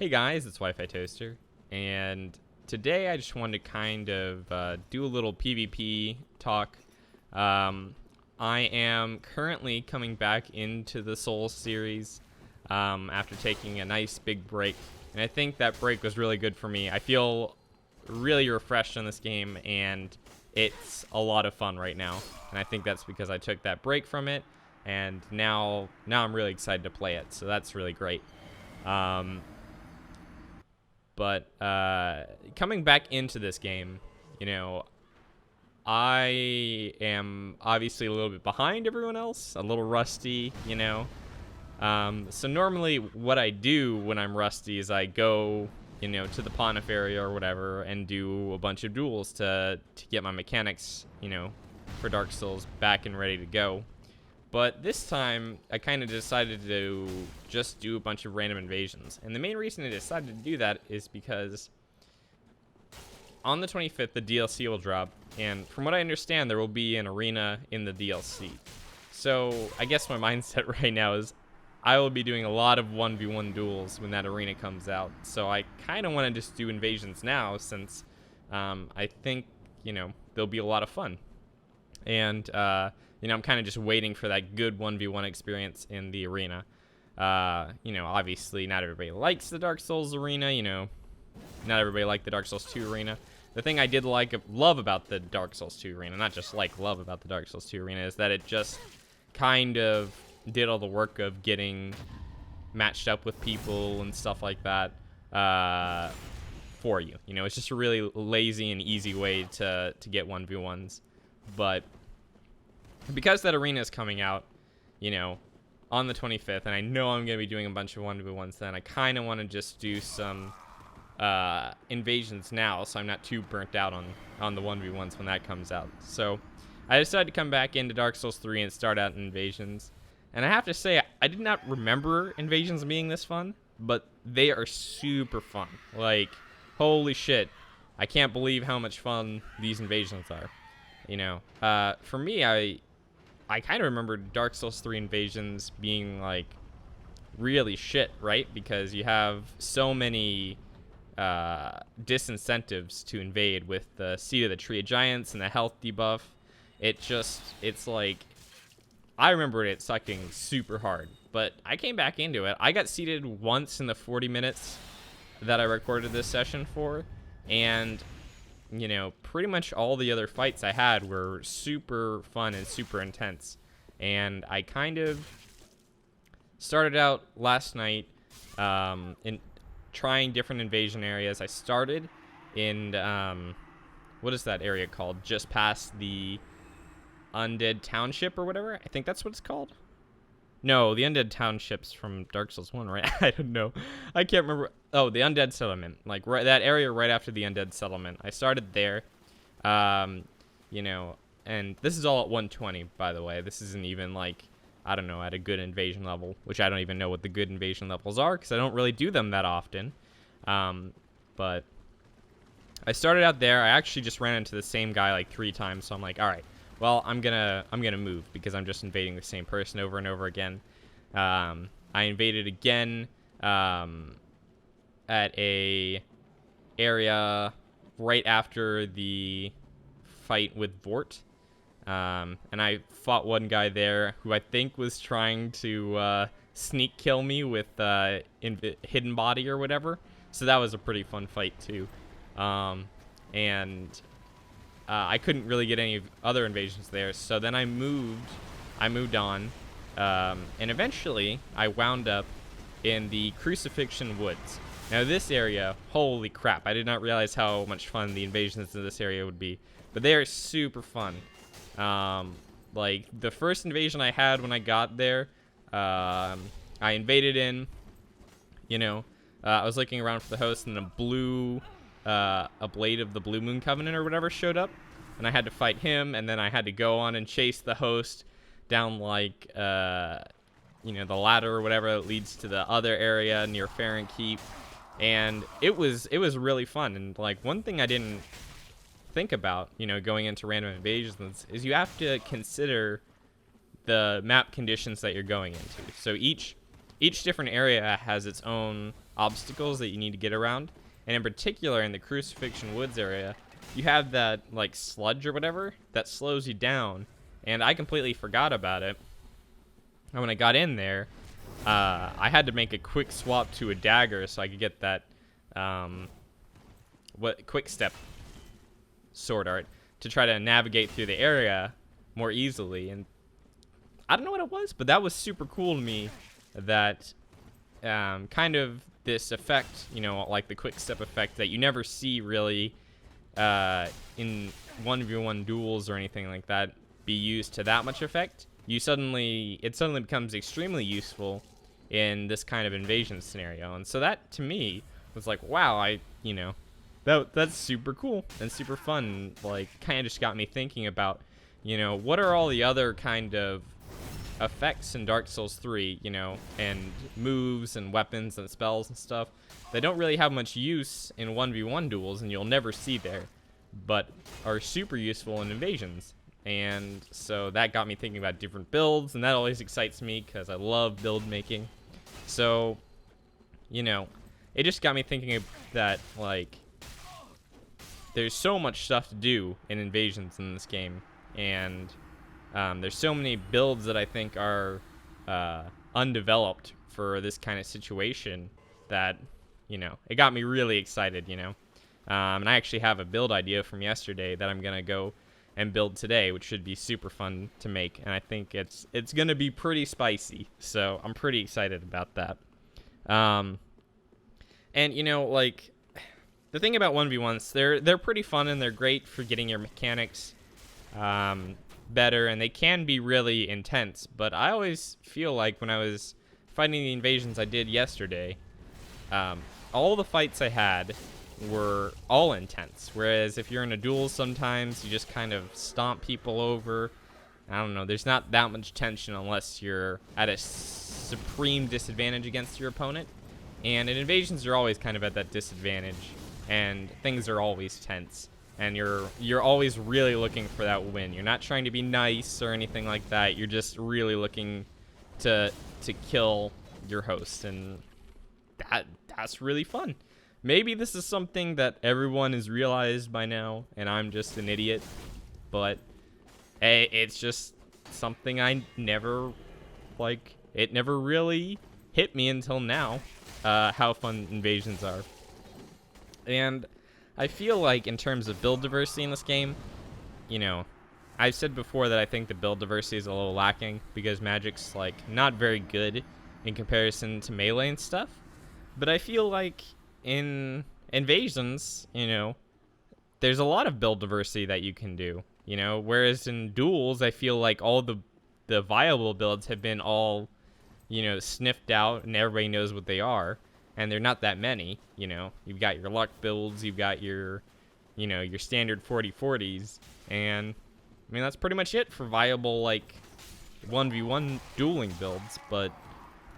Hey guys, it's Wi-Fi Toaster, and today I just wanted to kind of do a little PvP talk. I am currently coming back into the Souls series after taking a nice big break, and I think that break was really good for me. I feel really refreshed in this game, and it's a lot of fun right now, and I think that's because I took that break from it, and now I'm really excited to play it, so that's really great. But coming back into this game, you know, I am obviously a little bit behind everyone else, a little rusty, you know. So normally what I do when I'm rusty is I go, you know, to the Pontiff area or whatever and do a bunch of duels to get my mechanics, you know, for Dark Souls back and ready to go. But this time, I kind of decided to just do a bunch of random invasions. And the main reason I decided to do that is because on the 25th, the DLC will drop. And from what I understand, there will be an arena in the DLC. So I guess my mindset right now is I will be doing a lot of 1v1 duels when that arena comes out. So I kind of want to just do invasions now since I think, you know, they'll be a lot of fun. And, you know, I'm kind of just waiting for that good 1v1 experience in the arena. You know, obviously not everybody likes the Dark Souls arena, you know. Not everybody liked the Dark Souls 2 arena. The thing I did love about the Dark Souls 2 arena, not just love about the Dark Souls 2 arena, is that it just kind of did all the work of getting matched up with people and stuff like that for you. You know, it's just a really lazy and easy way to get 1v1s. But because that arena is coming out, you know, on the 25th, and I know I'm going to be doing a bunch of 1v1s then, I kind of want to just do some invasions now so I'm not too burnt out on the 1v1s when that comes out. So I decided to come back into Dark Souls 3 and start out in invasions. And I have to say, I did not remember invasions being this fun, but they are super fun. Like, holy shit. I can't believe how much fun these invasions are. You know, for me, I kind of remember Dark Souls 3 invasions being, like, really shit, right? Because you have so many disincentives to invade with the Seat of the Tree of Giants and the health debuff. It's like, I remember it sucking super hard. But I came back into it. I got seated once in the 40 minutes that I recorded this session for, and you know, pretty much all the other fights I had were super fun and super intense. And I kind of started out last night in trying different invasion areas. I started in, what is that area called? Just past the Undead Township or whatever? I think that's what it's called. No, the Undead Township's from Dark Souls 1, right? I don't know. I can't remember. Oh, the Undead Settlement. Like, right, that area right after the Undead Settlement. I started there. You know, and this is all at 120, by the way. This isn't even, like, I don't know, at a good invasion level, which I don't even know what the good invasion levels are, because I don't really do them that often. But I started out there. I actually just ran into the same guy, like, 3 times, so I'm like, all right. Well, I'm gonna move because I'm just invading the same person over and over again. I invaded again at a area right after the fight with Vort, and I fought one guy there who I think was trying to sneak kill me with hidden body or whatever. So that was a pretty fun fight too, and I couldn't really get any other invasions there, so then I moved on, and eventually I wound up in the Crucifixion Woods. Now this area, holy crap, I did not realize how much fun the invasions in this area would be, but they are super fun. Like, the first invasion I had when I got there, I invaded in, you know, I was looking around for the host, and a blade of the Blue Moon Covenant or whatever showed up, and I had to fight him, and then I had to go on and chase the host down, like, you know, the ladder or whatever that leads to the other area near Farron Keep, and it was really fun. And, like, one thing I didn't think about, you know, going into random invasions is you have to consider the map conditions that you're going into. So each different area has its own obstacles that you need to get around. And in particular, in the Crucifixion Woods area, you have that, like, sludge or whatever that slows you down. And I completely forgot about it. And when I got in there, I had to make a quick swap to a dagger so I could get that, quick step sword art to try to navigate through the area more easily. And I don't know what it was, but that was super cool to me, that kind of this effect, you know, like the quick step effect that you never see really in 1v1 duels or anything like that be used to that much effect. It suddenly becomes extremely useful in this kind of invasion scenario. And so that, to me, was like, wow, that's super cool and super fun. Like, kind of just got me thinking about, you know, what are all the other kind of effects in Dark Souls 3, you know, and moves and weapons and spells and stuff that don't really have much use in 1v1 duels and you'll never see there, but are super useful in invasions. And so that got me thinking about different builds, and that always excites me because I love build making. So, you know, it just got me thinking that, like, there's so much stuff to do in invasions in this game, and there's so many builds that I think are undeveloped for this kind of situation that, you know, it got me really excited, you know. And I actually have a build idea from yesterday that I'm going to go and build today, which should be super fun to make, and I think it's going to be pretty spicy, so I'm pretty excited about that. And, you know, like, the thing about 1v1s, they're pretty fun, and they're great for getting your mechanics better, and they can be really intense, but I always feel like when I was fighting the invasions I did yesterday, all the fights I had were all intense, whereas if you're in a duel sometimes you just kind of stomp people over. I don't know, there's not that much tension unless you're at a supreme disadvantage against your opponent, and in invasions you're always kind of at that disadvantage, and things are always tense, and you're always really looking for that win. You're not trying to be nice or anything like that, you're just really looking to kill your host, and that's really fun. Maybe this is something that everyone has realized by now, and I'm just an idiot, but hey, it's just something I never, like, it never really hit me until now, how fun invasions are. And I feel like in terms of build diversity in this game, you know, I've said before that I think the build diversity is a little lacking because Magic's, like, not very good in comparison to melee and stuff, but I feel like in invasions, you know, there's a lot of build diversity that you can do, you know, whereas in duels, I feel like all the viable builds have been all, you know, sniffed out and everybody knows what they are, and they're not that many, you know. You've got your luck builds, you've got your, you know, your standard 40/40s, and I mean, that's pretty much it for viable, like, 1v1 dueling builds, but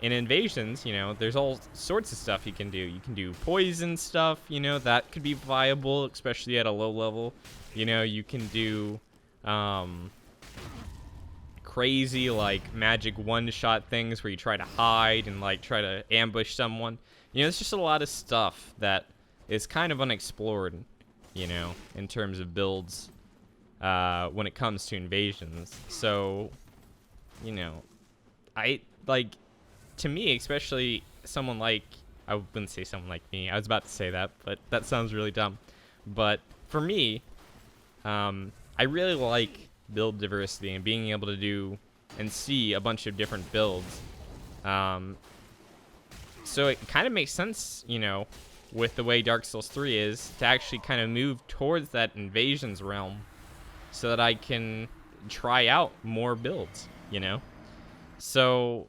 in invasions, you know, there's all sorts of stuff you can do. You can do poison stuff, you know, that could be viable, especially at a low level. You know, you can do crazy, like, magic one-shot things where you try to hide and, like, try to ambush someone. You know, it's just a lot of stuff that is kind of unexplored, you know, in terms of builds when it comes to invasions. So, you know, to me, especially someone like, I wouldn't say someone like me, I was about to say that, but that sounds really dumb. But for me, I really like build diversity and being able to do and see a bunch of different builds. So it kind of makes sense, you know, with the way Dark Souls 3 is, to actually kind of move towards that invasions realm so that I can try out more builds, you know? So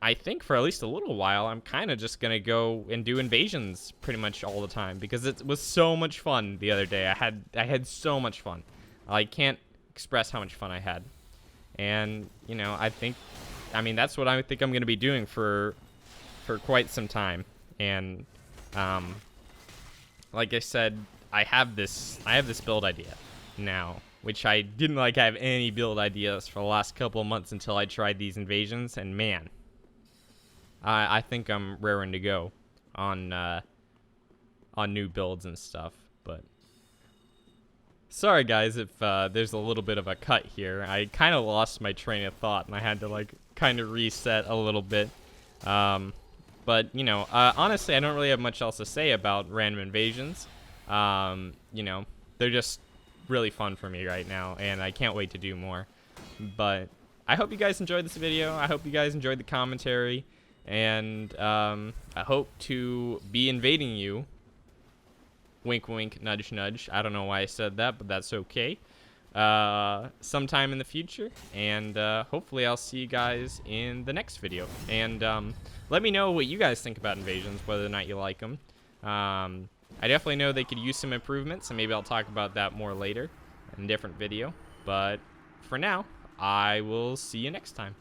I think for at least a little while, I'm kind of just going to go and do invasions pretty much all the time because it was so much fun the other day. I had so much fun. I can't express how much fun I had. And, you know, I mean, that's what I think I'm going to be doing for quite some time. And, like I said, I have this build idea now, which I didn't have any build ideas for the last couple of months until I tried these invasions, and man, I think I'm raring to go on new builds and stuff. But sorry guys if there's a little bit of a cut here. I kind of lost my train of thought and I had to like kind of reset a little bit. But you know, honestly, I don't really have much else to say about random invasions. You know, they're just really fun for me right now, and I can't wait to do more. But I hope you guys enjoyed this video. I hope you guys enjoyed the commentary, and I hope to be invading you. Wink, wink, nudge, nudge. I don't know why I said that, but that's okay. Sometime in the future, and hopefully I'll see you guys in the next video. And let me know what you guys think about invasions, whether or not you like them. I definitely know they could use some improvements, and maybe I'll talk about that more later in a different video. But for now, I will see you next time.